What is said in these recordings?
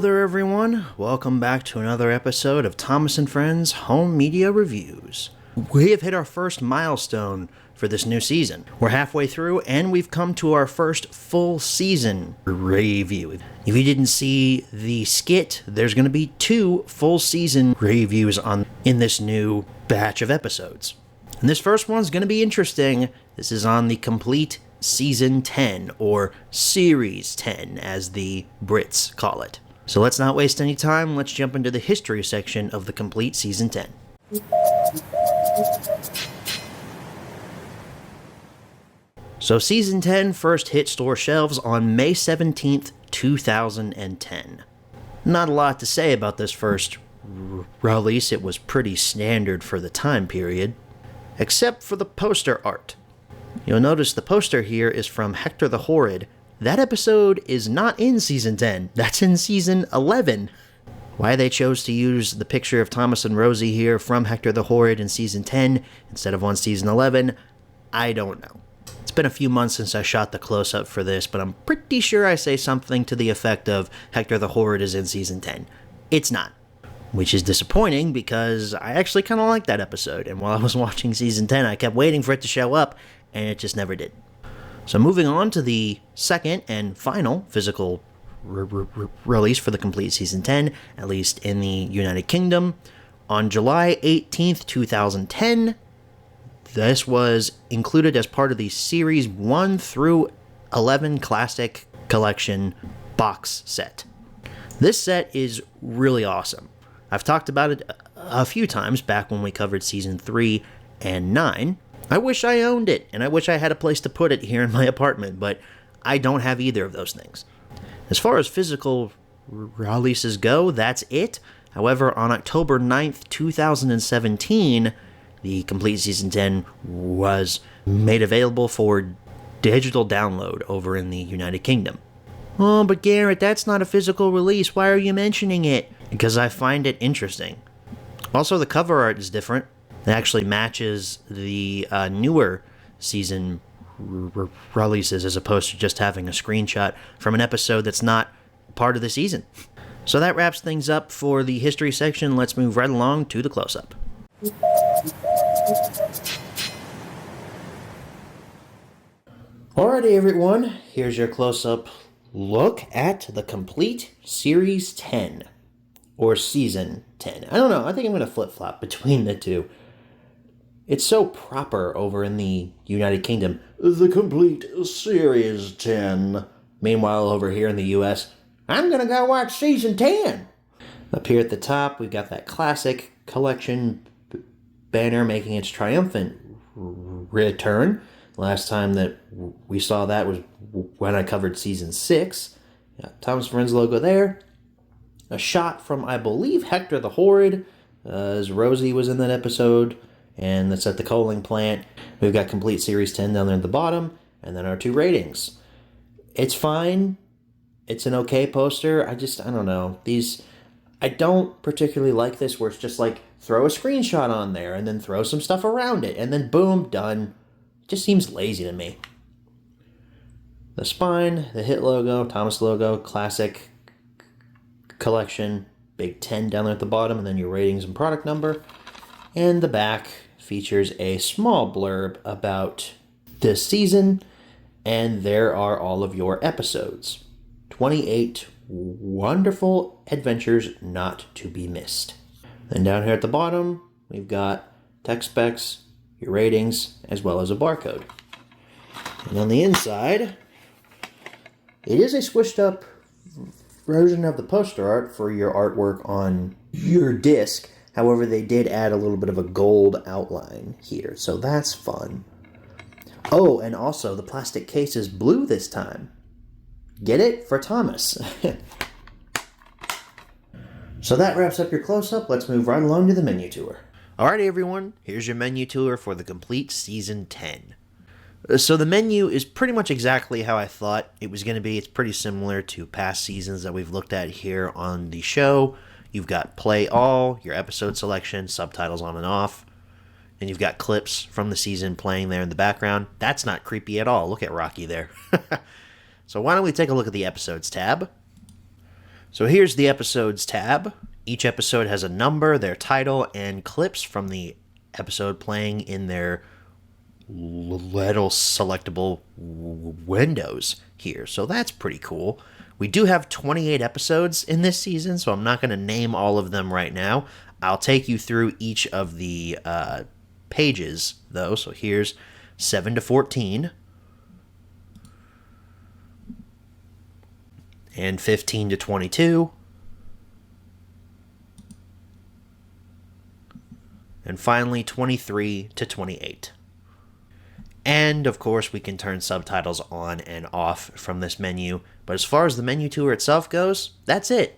there, everyone. Welcome back to another episode of Thomas & Friends Home Media Reviews. We have hit our first milestone for this new season. We're halfway through, and we've come to our first full season review. If you didn't see the skit, there's going to be 2 full season reviews in this new batch of episodes. And this first one's going to be interesting. This is on the complete Season 10, or Series 10, as the Brits call it. So let's not waste any time, let's jump into the history section of the complete Season 10. So Season 10 first hit store shelves on May 17th, 2010. Not a lot to say about this first release, it was pretty standard for the time period, except for the poster art. You'll notice the poster here is from Hector the Horrid. That episode is not in Season 10, that's in Season 11. Why they chose to use the picture of Thomas and Rosie here from Hector the Horrid in Season 10 instead of on Season 11, I don't know. It's been a few months since I shot the close-up for this, but I'm pretty sure I say something to the effect of Hector the Horrid is in Season 10. It's not. Which is disappointing because I actually kind of liked that episode, and while I was watching Season 10, I kept waiting for it to show up, and it just never did. So moving on to the second and final physical release for the complete Season 10, at least in the United Kingdom, on July 18th, 2010, this was included as part of the Series 1 through 11 Classic Collection box set. This set is really awesome. I've talked about it a few times back when we covered Season 3 and 9. I wish I owned it, and I wish I had a place to put it here in my apartment, but I don't have either of those things. As far as physical releases go, that's it. However, on October 9th, 2017, the complete Season 10 was made available for digital download over in the United Kingdom. Oh, but Garrett, that's not a physical release. Why are you mentioning it? Because I find it interesting. Also, the cover art is different. It actually matches the newer season releases as opposed to just having a screenshot from an episode that's not part of the season. So that wraps things up for the history section. Let's move right along to the close-up. Alrighty, everyone. Here's your close-up look at the complete Series 10. Or Season 10. I don't know. I think I'm going to flip-flop between the two. It's so proper over in the United Kingdom. The complete Series 10. Meanwhile, over here in the US, I'm going to go watch Season 10. Up here at the top, we've got that classic collection banner making its triumphant return. Last time that we saw that was when I covered Season 6. Thomas Friends logo there. A shot from, I believe, Hector the Horrid, as Rosie was in that episode, and that's at the coaling plant. We've got complete Series 10 down there at the bottom, and then our 2 ratings. It's fine. It's an okay poster. I don't know. I don't particularly like this where it's just like, throw a screenshot on there, and then throw some stuff around it, and then boom, done. It just seems lazy to me. The spine, the hit logo, Thomas logo, classic collection, big 10 down there at the bottom, and then your ratings and product number. And the back features a small blurb about this season, and there are all of your episodes. 28 wonderful adventures not to be missed. Then down here at the bottom, we've got tech specs, your ratings, as well as a barcode. And on the inside, it is a squished up version of the poster art for your artwork on your disc. However, they did add a little bit of a gold outline here, so that's fun. Oh, and also the plastic case is blue this time. Get it? For Thomas. So that wraps up your close-up. Let's move right along to the menu tour. Alrighty, everyone. Here's your menu tour for the complete Season 10. So the menu is pretty much exactly how I thought it was going to be. It's pretty similar to past seasons that we've looked at here on the show. You've got play all, your episode selection, subtitles on and off, and you've got clips from the season playing there in the background. That's not creepy at all. Look at Rocky there. So why don't we take a look at the episodes tab. So here's the episodes tab. Each episode has a number, their title, and clips from the episode playing in their little selectable windows here. So that's pretty cool. We do have 28 episodes in this season, so I'm not going to name all of them right now. I'll take you through each of the pages, though. So here's 7 to 14. And 15 to 22. And finally, 23 to 28. And, of course, we can turn subtitles on and off from this menu. But as far as the menu tour itself goes, that's it.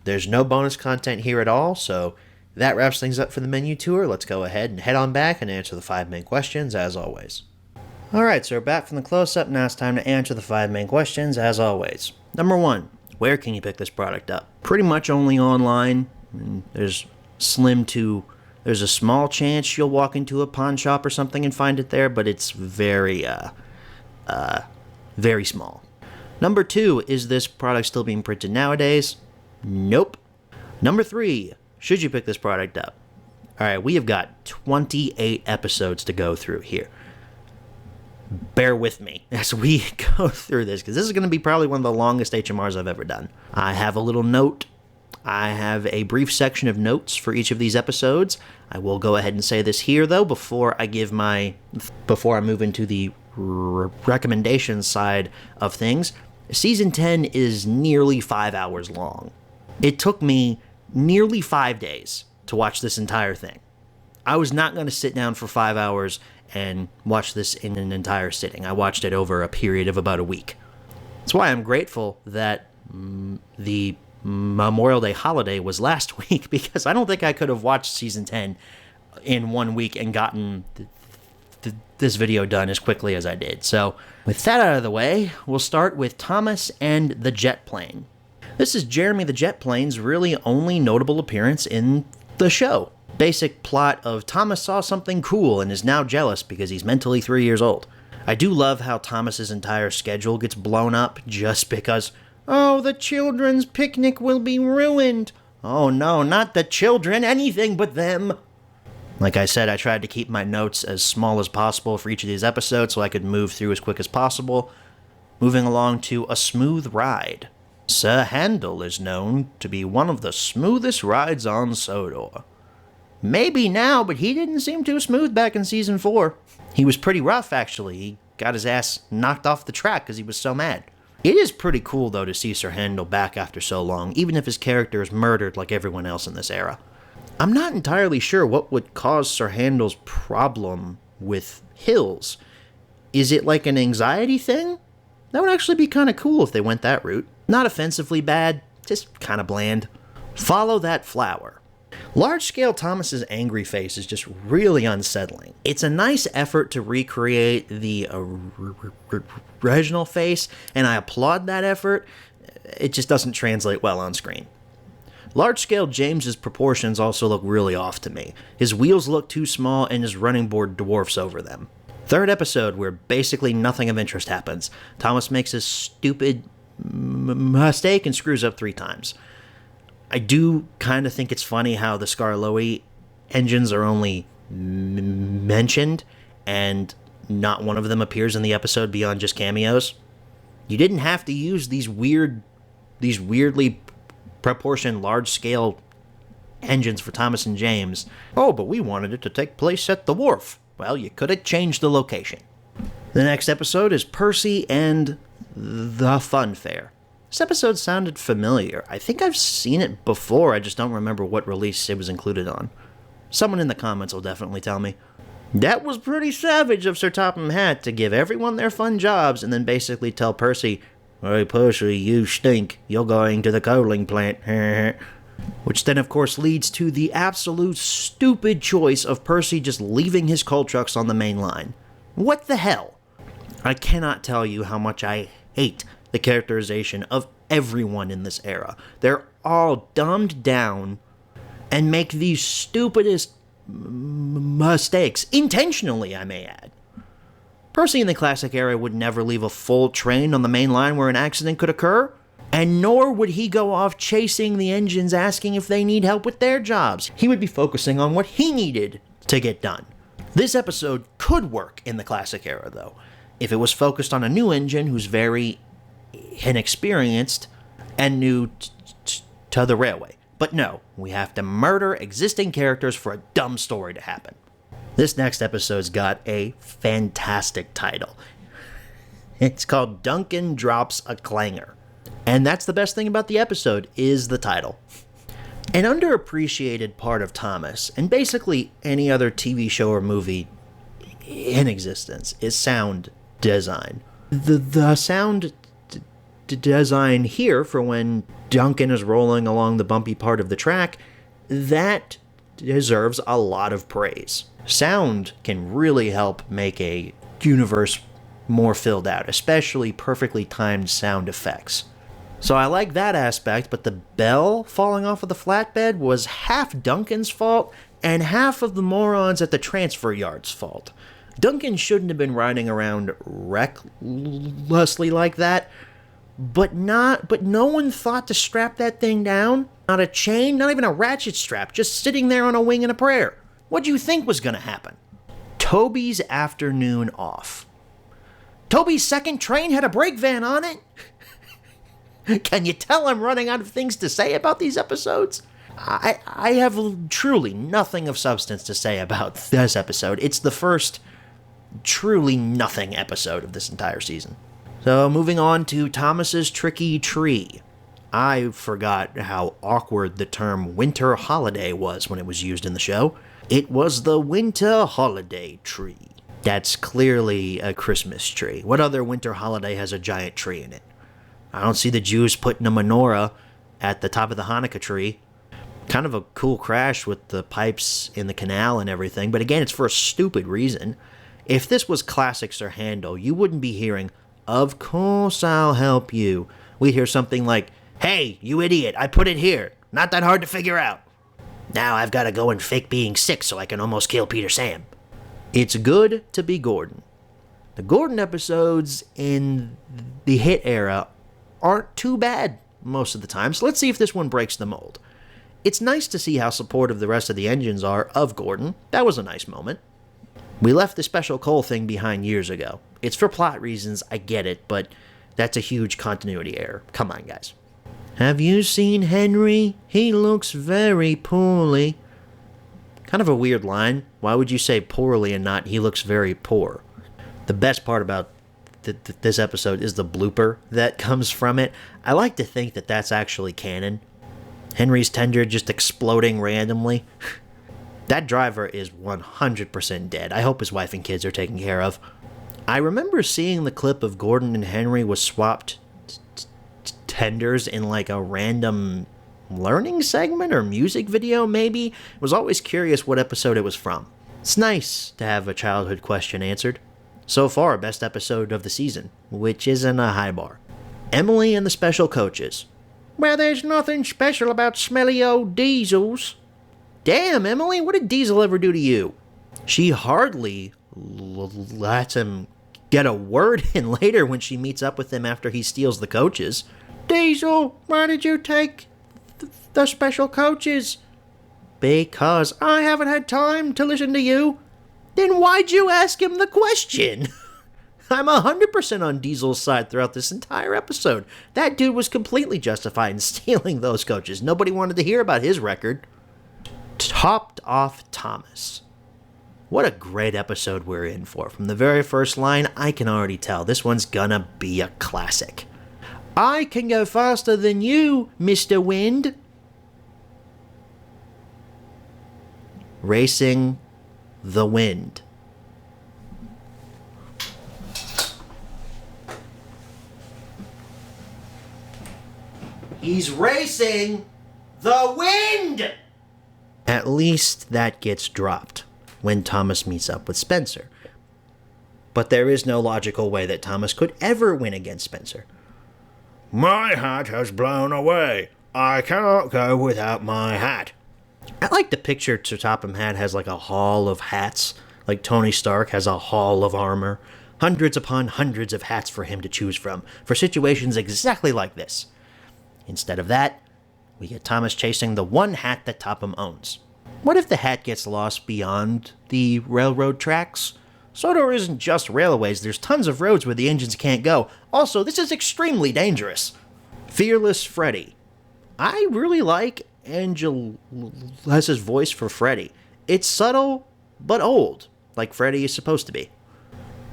There's no bonus content here at all, so that wraps things up for the menu tour. Let's go ahead and head on back and answer the 5 main questions, as always. Alright, so we're back from the close-up. Now it's time to answer the 5 main questions, as always. Number 1, where can you pick this product up? Pretty much only online. There's a small chance you'll walk into a pawn shop or something and find it there, but it's very small. Number 2, is this product still being printed nowadays? Nope. Number 3, should you pick this product up? Alright, we have got 28 episodes to go through here. Bear with me as we go through this, because this is going to be probably one of the longest HMRs I've ever done. I have a little note. I have a brief section of notes for each of these episodes. I will go ahead and say this here, though, before I move into the recommendation side of things. Season 10 is nearly 5 hours long. It took me nearly 5 days to watch this entire thing. I was not going to sit down for 5 hours and watch this in an entire sitting. I watched it over a period of about a week. That's why I'm grateful that the Memorial Day holiday was last week, because I don't think I could have watched Season 10 in 1 week and gotten this video done as quickly as I did. So, with that out of the way, we'll start with Thomas and the jet plane. This is Jeremy the jet plane's really only notable appearance in the show. Basic plot of Thomas saw something cool and is now jealous because he's mentally 3 years old. I do love how Thomas's entire schedule gets blown up just because, oh, the children's picnic will be ruined. Oh no, not the children, anything but them. Like I said, I tried to keep my notes as small as possible for each of these episodes so I could move through as quick as possible. Moving along to A Smooth Ride. Sir Handel is known to be one of the smoothest rides on Sodor. Maybe now, but he didn't seem too smooth back in Season 4. He was pretty rough, actually. He got his ass knocked off the track because he was so mad. It is pretty cool, though, to see Sir Handel back after so long, even if his character is murdered like everyone else in this era. I'm not entirely sure what would cause Sir Handel's problem with Hills. Is it like an anxiety thing? That would actually be kind of cool if they went that route. Not offensively bad, just kind of bland. Follow That Flower. Large-scale Thomas's angry face is just really unsettling. It's a nice effort to recreate the original face, and I applaud that effort. It just doesn't translate well on screen. Large-scale James's proportions also look really off to me. His wheels look too small, and his running board dwarfs over them. Third episode, where basically nothing of interest happens. Thomas makes a stupid mistake and screws up 3 times. I do kind of think it's funny how the Scarloey engines are only mentioned, and not one of them appears in the episode beyond just cameos. You didn't have to use these weirdly proportioned large-scale engines for Thomas and James. Oh, but we wanted it to take place at the wharf. Well, you could have changed the location. The next episode is Percy and the Fun Fair. This episode sounded familiar. I think I've seen it before, I just don't remember what release it was included on. Someone in the comments will definitely tell me. That was pretty savage of Sir Topham Hatt to give everyone their fun jobs and then basically tell Percy, "Hey Percy, you stink. You're going to the coaling plant." Which then, of course, leads to the absolute stupid choice of Percy just leaving his coal trucks on the main line. What the hell? I cannot tell you how much I hate the characterization of everyone in this era. They're all dumbed down and make the stupidest mistakes, intentionally, I may add. Percy in the classic era would never leave a full train on the main line where an accident could occur. And nor would he go off chasing the engines asking if they need help with their jobs. He would be focusing on what he needed to get done. This episode could work in the classic era, though, if it was focused on a new engine who's very inexperienced and new to the railway. But no, we have to murder existing characters for a dumb story to happen. This next episode's got a fantastic title. It's called Duncan Drops a Clanger. And that's the best thing about the episode, is the title. An underappreciated part of Thomas, and basically any other TV show or movie in existence, is sound design. The sound design here for when Duncan is rolling along the bumpy part of the track, that deserves a lot of praise. Sound can really help make a universe more filled out, especially perfectly timed sound effects. So I like that aspect, but the bell falling off of the flatbed was half Duncan's fault and half of the morons at the transfer yard's fault. Duncan shouldn't have been riding around recklessly like that, but no one thought to strap that thing down. Not a chain, not even a ratchet strap, just sitting there on a wing and a prayer. What'd you think was gonna happen? Toby's afternoon off. Toby's second train had a brake van on it. Can you tell I'm running out of things to say about these episodes? I have truly nothing of substance to say about this episode. It's the first truly nothing episode of this entire season. So moving on to Thomas's Tricky Tree. I forgot how awkward the term winter holiday was when it was used in the show. It was the winter holiday tree. That's clearly a Christmas tree. What other winter holiday has a giant tree in it? I don't see the Jews putting a menorah at the top of the Hanukkah tree. Kind of a cool crash with the pipes in the canal and everything, but again, it's for a stupid reason. If this was Classics or Handle, you wouldn't be hearing, "Of course I'll help you." We'd hear something like, "Hey, you idiot, I put it here. Not that hard to figure out. Now I've got to go and fake being sick so I can almost kill Peter Sam." It's good to be Gordon. The Gordon episodes in the hit era aren't too bad most of the time, so let's see if this one breaks the mold. It's nice to see how supportive the rest of the engines are of Gordon. That was a nice moment. We left the special coal thing behind years ago. It's for plot reasons, I get it, but that's a huge continuity error. Come on, guys. Have you seen Henry? He looks very poorly. Kind of a weird line. Why would you say poorly and not he looks very poor? The best part about this episode is the blooper that comes from it. I like to think that that's actually canon. Henry's tender just exploding randomly. That driver is 100% dead. I hope his wife and kids are taken care of. I remember seeing the clip of Gordon and Henry was swapped tenders in like a random learning segment or music video maybe. Was always curious what episode it was from. It's nice to have a childhood question answered. So far, best episode of the season, which isn't a high bar. Emily and the Special Coaches. Well, there's nothing special about smelly old Diesels. Damn, Emily, what did Diesel ever do to you? She hardly lets him get a word in later when she meets up with him after he steals the coaches. Diesel, why did you take the Special Coaches? Because I haven't had time to listen to you. Then why'd you ask him the question? I'm 100% on Diesel's side throughout this entire episode. That dude was completely justified in stealing those coaches. Nobody wanted to hear about his record. Topped off Thomas. What a great episode we're in for. From the very first line, I can already tell this one's gonna be a classic. I can go faster than you, Mr. Wind. Racing the wind. He's racing the wind! At least that gets dropped when Thomas meets up with Spencer. But there is no logical way that Thomas could ever win against Spencer. My hat has blown away. I cannot go without my hat. I like the picture Topham Hatt has like a hall of hats, like Tony Stark has a hall of armor. Hundreds upon hundreds of hats for him to choose from, for situations exactly like this. Instead of that, we get Thomas chasing the one hat that Topham owns. What if the hat gets lost beyond the railroad tracks? Sodor isn't just railways, there's tons of roads where the engines can't go. Also, this is extremely dangerous. Fearless Freddy. I really like Angela's voice for Freddy. It's subtle, but old, like Freddy is supposed to be.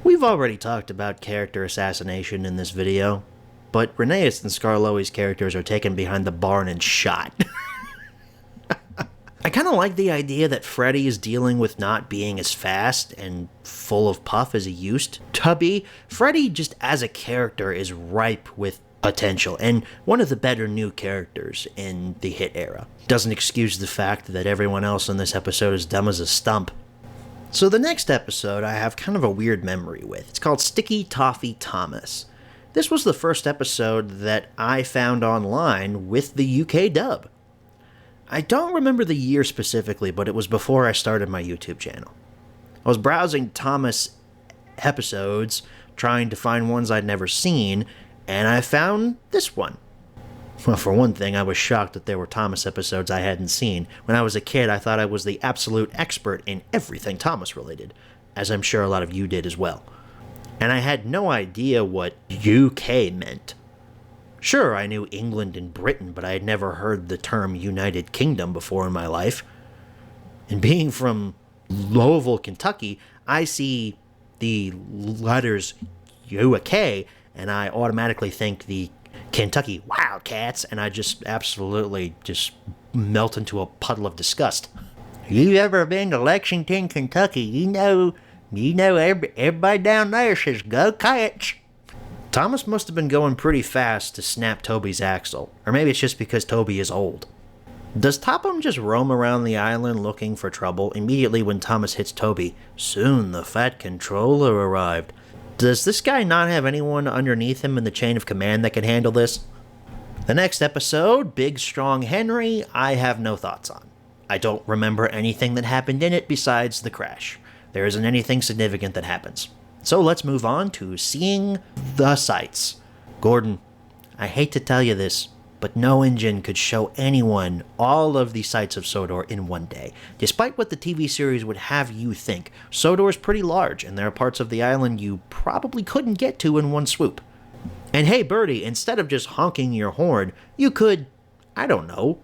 We've already talked about character assassination in this video, but Rheneas and Skarloey's characters are taken behind the barn and shot. I kind of like the idea that Freddy is dealing with not being as fast and full of puff as he used to be. Freddy, just as a character, is ripe with potential, and one of the better new characters in the hit era. Doesn't excuse the fact that everyone else in this episode is dumb as a stump. So the next episode I have kind of a weird memory with. It's called Sticky Toffee Thomas. This was the first episode that I found online with the UK dub. I don't remember the year specifically, but it was before I started my YouTube channel. I was browsing Thomas episodes, trying to find ones I'd never seen, and I found this one. Well, for one thing, I was shocked that there were Thomas episodes I hadn't seen. When I was a kid, I thought I was the absolute expert in everything Thomas related, as I'm sure a lot of you did as well. And I had no idea what UK meant. Sure, I knew England and Britain, but I had never heard the term United Kingdom before in my life. And being from Louisville, Kentucky, I see the letters UK, and I automatically think the Kentucky Wildcats, and I just absolutely just melt into a puddle of disgust. You ever been to Lexington, Kentucky? You know everybody down there says, "Go Cats." Thomas must have been going pretty fast to snap Toby's axle, or maybe it's just because Toby is old. Does Topham just roam around the island looking for trouble immediately when Thomas hits Toby? Soon the fat controller arrived. Does this guy not have anyone underneath him in the chain of command that can handle this? The next episode, Big Strong Henry, I have no thoughts on. I don't remember anything that happened in it besides the crash. There isn't anything significant that happens. So let's move on to Seeing the Sights. Gordon, I hate to tell you this, but no engine could show anyone all of the sights of Sodor in one day. Despite what the TV series would have you think, Sodor is pretty large, and there are parts of the island you probably couldn't get to in one swoop. And hey, Birdie, instead of just honking your horn, you could, I don't know,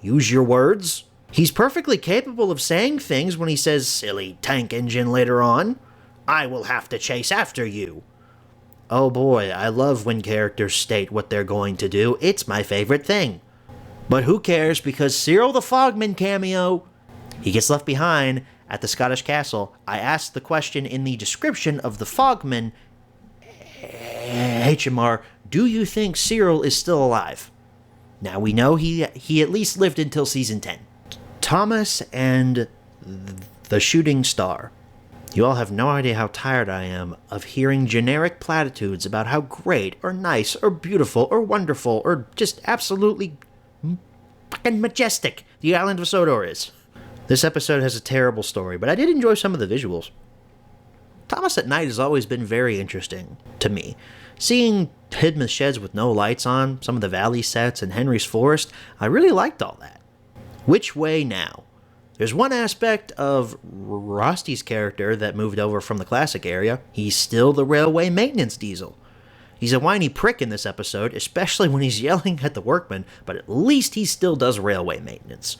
use your words. He's perfectly capable of saying things when he says, "Silly tank engine," later on. "I will have to chase after you." Oh boy, I love when characters state what they're going to do. It's my favorite thing. But who cares, because Cyril the Fogman cameo, he gets left behind at the Scottish castle. I asked the question in the description of the Fogman HMR, do you think Cyril is still alive? Now we know he at least lived until season 10. Thomas and the Shooting Star. You all have no idea how tired I am of hearing generic platitudes about how great or nice or beautiful or wonderful or just absolutely fucking majestic the island of Sodor is. This episode has a terrible story, but I did enjoy some of the visuals. Thomas at night has always been very interesting to me. Seeing Hidmouth sheds with no lights on, some of the valley sets, and Henry's forest, I really liked all that. Which way now? There's one aspect of Rusty's character that moved over from the classic area. He's still the railway maintenance diesel. He's a whiny prick in this episode, especially when he's yelling at the workmen, but at least he still does railway maintenance.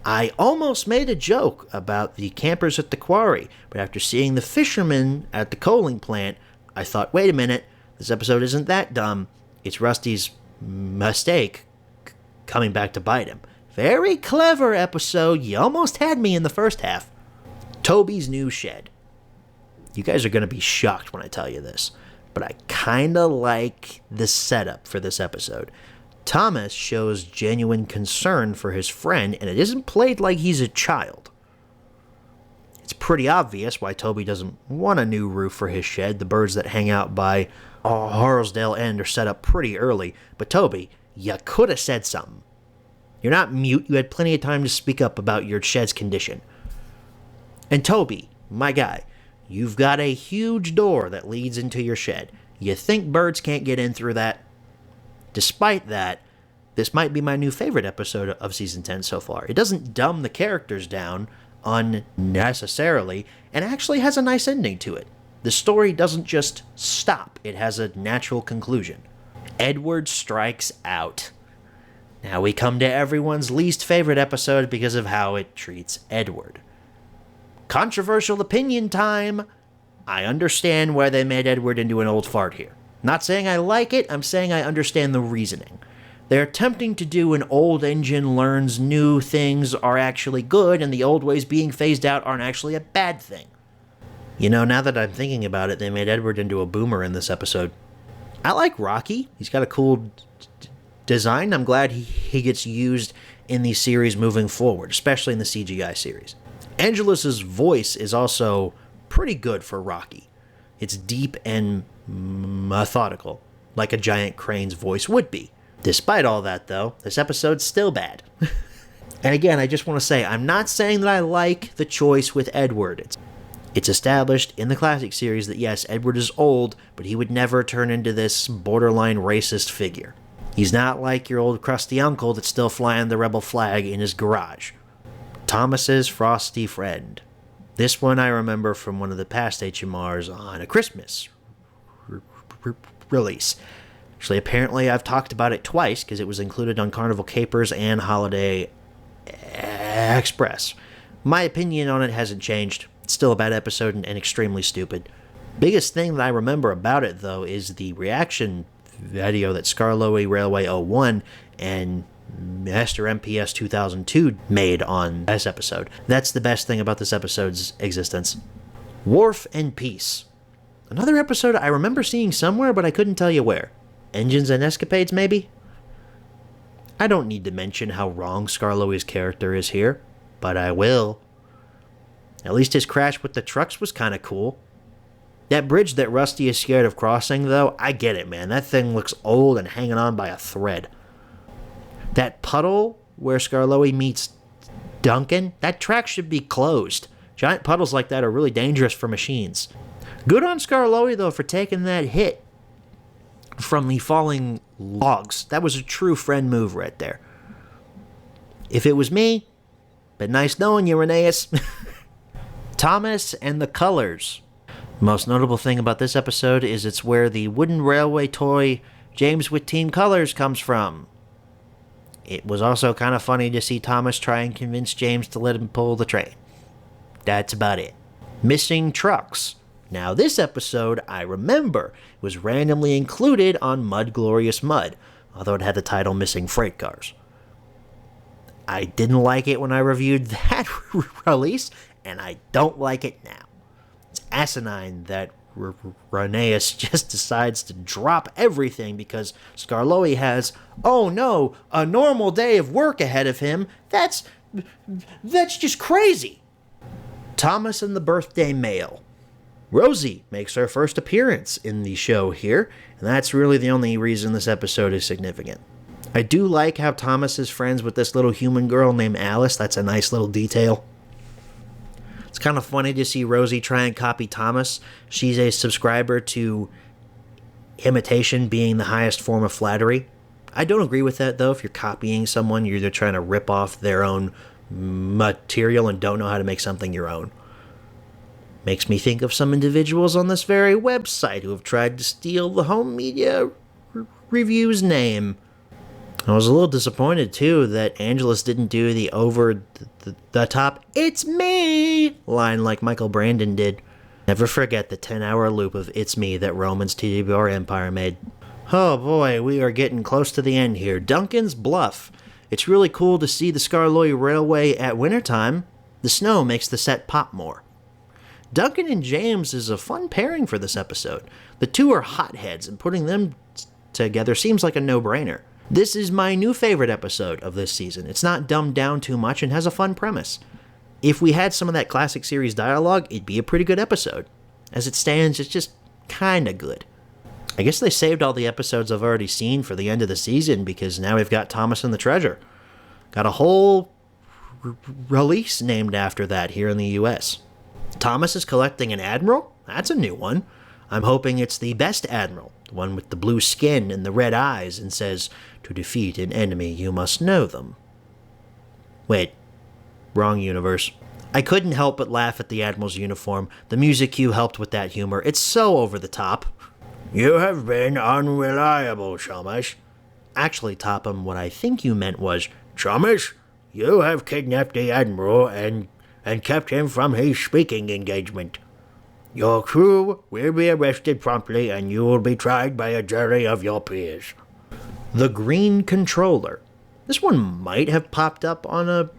I almost made a joke about the campers at the quarry, but after seeing the fishermen at the coaling plant, I thought, wait a minute, this episode isn't that dumb. It's Rusty's mistake coming back to bite him. Very clever episode. You almost had me in the first half. Toby's new shed. You guys are going to be shocked when I tell you this, but I kind of like the setup for this episode. Thomas shows genuine concern for his friend, and it isn't played like he's a child. It's pretty obvious why Toby doesn't want a new roof for his shed. The birds that hang out by Harlesdale End are set up pretty early, but Toby, you could have said something. You're not mute, you had plenty of time to speak up about your shed's condition. And Toby, my guy, you've got a huge door that leads into your shed. You think birds can't get in through that? Despite that, this might be my new favorite episode of Season 10 so far. It doesn't dumb the characters down unnecessarily, and actually has a nice ending to it. The story doesn't just stop, it has a natural conclusion. Edward strikes out. Now we come to everyone's least favorite episode because of how it treats Edward. Controversial opinion time! I understand why they made Edward into an old fart here. Not saying I like it, I'm saying I understand the reasoning. They're attempting to do an old engine learns new things are actually good, and the old ways being phased out aren't actually a bad thing. You know, now that I'm thinking about it, they made Edward into a boomer in this episode. I like Rocky. He's got a cool design. I'm glad he gets used in the series moving forward, especially in the CGI series. Angelus's voice is also pretty good for Rocky. It's deep and methodical, like a giant crane's voice would be. Despite all that, though, this episode's still bad. And again, I just want to say, I'm not saying that I like the choice with Edward. It's established in the classic series that yes, Edward is old, but he would never turn into this borderline racist figure. He's not like your old crusty uncle that's still flying the rebel flag in his garage. Thomas's frosty friend. This one I remember from one of the past HMRs on a Christmas release. Actually, apparently I've talked about it twice because it was included on Carnival Capers and Holiday Express. My opinion on it hasn't changed. It's still a bad episode and extremely stupid. Biggest thing that I remember about it, though, is the reaction video that Skarloey Railway 01 and Master MPS 2002 made on this episode. That's the best thing about this episode's existence. Wharf and Peace. Another episode I remember seeing somewhere, but I couldn't tell you where. Engines and Escapades, maybe? I don't need to mention how wrong Skarloey's character is here, but I will. At least his crash with the trucks was kind of cool. That bridge that Rusty is scared of crossing, though, I get it, man. That thing looks old and hanging on by a thread. That puddle where Skarloey meets Duncan, that track should be closed. Giant puddles like that are really dangerous for machines. Good on Skarloey, though, for taking that hit from the falling logs. That was a true friend move right there. If it was me, but nice knowing you, Rheneas. Thomas and the Colors. Most notable thing about this episode is it's where the wooden railway toy James with Team Colors comes from. It was also kind of funny to see Thomas try and convince James to let him pull the train. That's about it. Missing trucks. Now this episode, I remember, was randomly included on Mud Glorious Mud, although it had the title Missing Freight Cars. I didn't like it when I reviewed that release, and I don't like it now. It's asinine that Rheneas just decides to drop everything because Skarloey has, oh no, a normal day of work ahead of him. That's just crazy. Thomas and the Birthday Mail. Rosie makes her first appearance in the show here, and that's really the only reason this episode is significant. I do like how Thomas is friends with this little human girl named Alice. That's a nice little detail. It's kind of funny to see Rosie try and copy Thomas. She's a subscriber to imitation being the highest form of flattery. I don't agree with that, though. If you're copying someone, you're either trying to rip off their own material and don't know how to make something your own. Makes me think of some individuals on this very website who have tried to steal the home media review's name. I was a little disappointed, too, that Angelus didn't do the over-the-top, "It's me" line like Michael Brandon did. Never forget the 10-hour loop of "It's me" that Roman's TWR Empire made. Oh boy, we are getting close to the end here. Duncan's Bluff. It's really cool to see the Skarloey Railway at wintertime. The snow makes the set pop more. Duncan and James is a fun pairing for this episode. The two are hotheads, and putting them together seems like a no-brainer. This is my new favorite episode of this season. It's not dumbed down too much and has a fun premise. If we had some of that classic series dialogue, it'd be a pretty good episode. As it stands, it's just kinda good. I guess they saved all the episodes I've already seen for the end of the season because now we've got Thomas and the Treasure. Got a whole release named after that here in the US. Thomas is collecting an Admiral? That's a new one. I'm hoping it's the best Admiral. The one with the blue skin and the red eyes and says, "To defeat an enemy, you must know them." Wait, wrong universe. I couldn't help but laugh at the Admiral's uniform. The music cue helped with that humor. It's so over the top. "You have been unreliable, Thomas." Actually, Topham, what I think you meant was, "Thomas, you have kidnapped the Admiral and kept him from his speaking engagement. Your crew will be arrested promptly and you will be tried by a jury of your peers." The Green Controller. This one might have popped up on a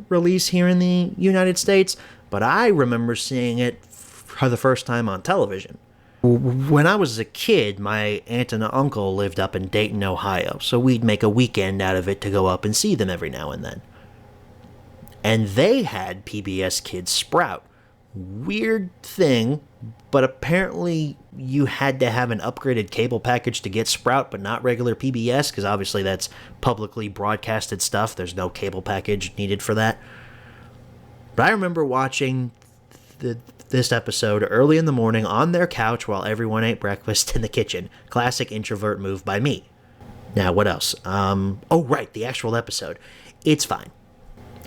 release here in the United States, but I remember seeing it for the first time on television. When I was a kid, my aunt and uncle lived up in Dayton, Ohio, so we'd make a weekend out of it to go up and see them every now and then. And they had PBS Kids Sprout. Weird thing, but apparently you had to have an upgraded cable package to get Sprout, but not regular PBS, because obviously that's publicly broadcasted stuff. There's no cable package needed for that. But I remember watching this episode early in the morning on their couch while everyone ate breakfast in the kitchen. Classic introvert move by me. Now, what else? Oh, right, the actual episode. It's fine.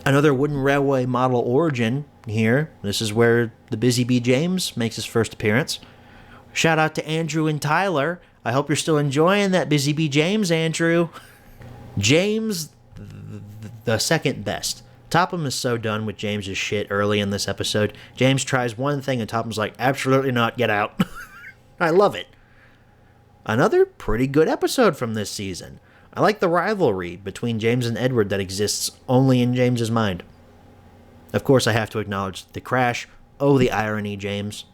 Another wooden railway model origin here. This is where the Busy Bee James makes his first appearance. Shout out to Andrew and Tyler. I hope you're still enjoying that Busy Bee James, Andrew. James, the second best. Topham is so done with James's shit early in this episode. James tries one thing and Topham's like, "Absolutely not, get out." I love it. Another pretty good episode from this season. I like the rivalry between James and Edward that exists only in James's mind. Of course, I have to acknowledge the crash. Oh, the irony, James.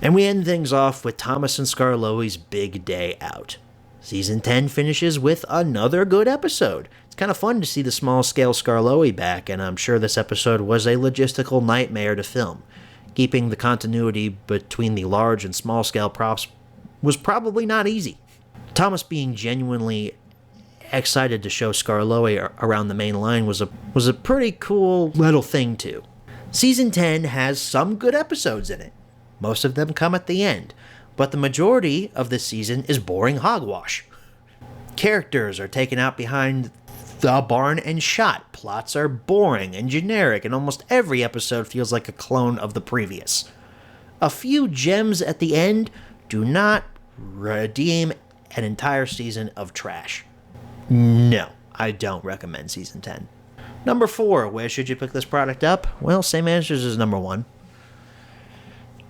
And we end things off with Thomas and Skarloey's big day out. Season 10 finishes with another good episode. It's kind of fun to see the small-scale Skarloey back, and I'm sure this episode was a logistical nightmare to film. Keeping the continuity between the large and small-scale props was probably not easy. Thomas being genuinely excited to show Skarloey around the main line was a pretty cool little thing too. Season 10 has some good episodes in it. Most of them come at the end, but the majority of this season is boring hogwash. Characters are taken out behind the barn and shot. Plots are boring and generic, and almost every episode feels like a clone of the previous. A few gems at the end do not redeem an entire season of trash. No, I don't recommend Season 10. Number 4, where should you pick this product up? Well, same answers as number 1.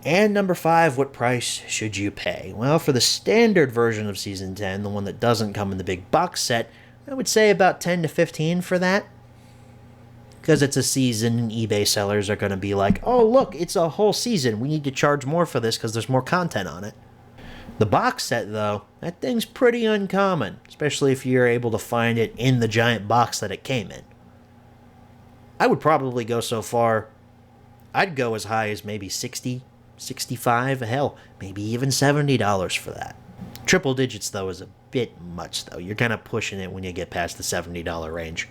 And number 5, what price should you pay? Well, for the standard version of Season 10, the one that doesn't come in the big box set, I would say about 10 to 15 for that. Because it's a season, and eBay sellers are going to be like, "Oh, look, it's a whole season. We need to charge more for this because there's more content on it." The box set, though, that thing's pretty uncommon, especially if you're able to find it in the giant box that it came in. I would probably go so far, I'd go as high as maybe $60, $65, hell, maybe even $70 for that. Triple digits, though, is a bit much, though. You're kind of pushing it when you get past the $70 range.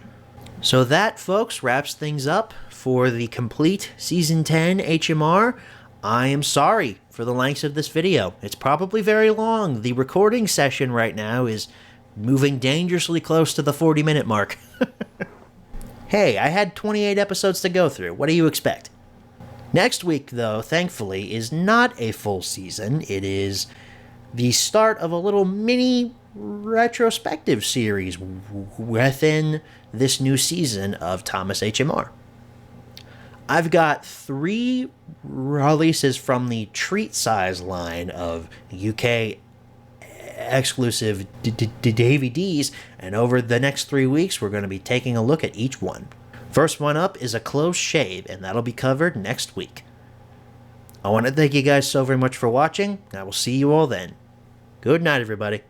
So that, folks, wraps things up for the complete Season 10 HMR. I am sorry for the length of this video. It's probably very long. The recording session right now is moving dangerously close to the 40-minute mark. Hey, I had 28 episodes to go through. What do you expect? Next week, though, thankfully, is not a full season. It is the start of a little mini retrospective series within this new season of Thomas HMR. I've got 3 releases from the treat size line of UK exclusive DVDs, and over the next 3 weeks we're going to be taking a look at each one. First one up is A Close Shave, and that'll be covered next week. I want to thank you guys so very much for watching. I will see you all then. Good night, everybody.